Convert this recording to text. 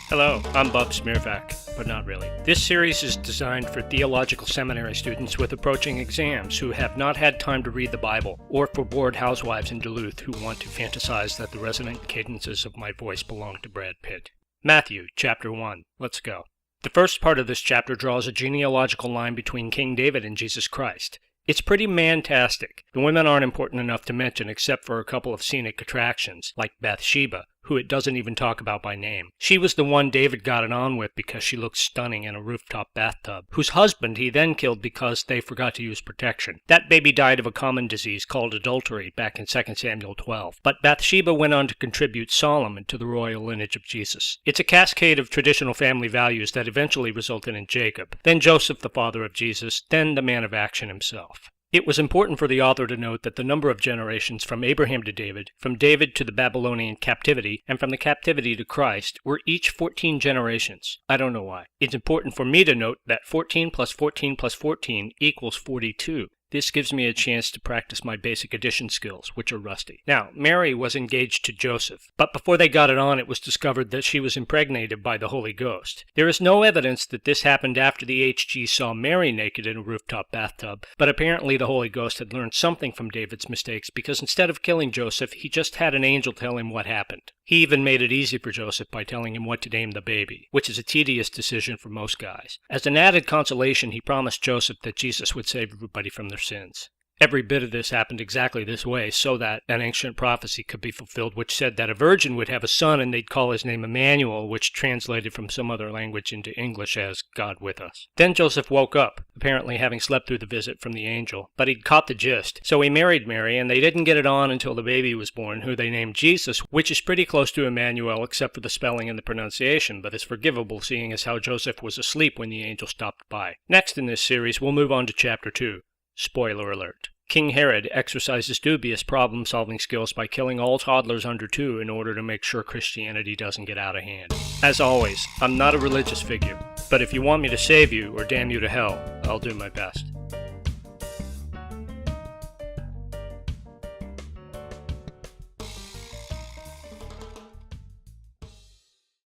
Hello, I'm Bob Smeerfak, but not really. This series is designed for theological seminary students with approaching exams who have not had time to read the Bible, or for bored housewives in Duluth who want to fantasize that the resonant cadences of my voice belong to Brad Pitt. Matthew, chapter 1. Let's go. The first part of this chapter draws a genealogical line between King David and Jesus Christ. It's pretty man-tastic. The women aren't important enough to mention except for a couple of scenic attractions, like Bathsheba, who it doesn't even talk about by name. She was the one David got it on with because she looked stunning in a rooftop bathtub, whose husband he then killed because they forgot to use protection. That baby died of a common disease called adultery back in 2 Samuel 12. But Bathsheba went on to contribute Solomon to the royal lineage of Jesus. It's a cascade of traditional family values that eventually resulted in Jacob, then Joseph, the father of Jesus, then the man of action himself. It was important for the author to note that the number of generations from Abraham to David, from David to the Babylonian captivity, and from the captivity to Christ were each 14 generations. I don't know why. It's important for me to note that 14 plus 14 plus 14 equals 42. This gives me a chance to practice my basic addition skills, which are rusty. Now, Mary was engaged to Joseph, but before they got it on, it was discovered that she was impregnated by the Holy Ghost. There is no evidence that this happened after the HG saw Mary naked in a rooftop bathtub, but apparently the Holy Ghost had learned something from David's mistakes because instead of killing Joseph, he just had an angel tell him what happened. He even made it easy for Joseph by telling him what to name the baby, which is a tedious decision for most guys. As an added consolation, he promised Joseph that Jesus would save everybody from their sins. Every bit of this happened exactly this way so that an ancient prophecy could be fulfilled which said that a virgin would have a son and they'd call his name Emmanuel, which translated from some other language into English as God with us. Then Joseph woke up, apparently having slept through the visit from the angel, but he'd caught the gist. So he married Mary, and they didn't get it on until the baby was born, who they named Jesus, which is pretty close to Emmanuel except for the spelling and the pronunciation, but is forgivable seeing as how Joseph was asleep when the angel stopped by. Next in this series, we'll move on to chapter 2. Spoiler alert. King Herod exercises dubious problem-solving skills by killing all toddlers under 2 in order to make sure Christianity doesn't get out of hand. As always, I'm not a religious figure, but if you want me to save you or damn you to hell, I'll do my best.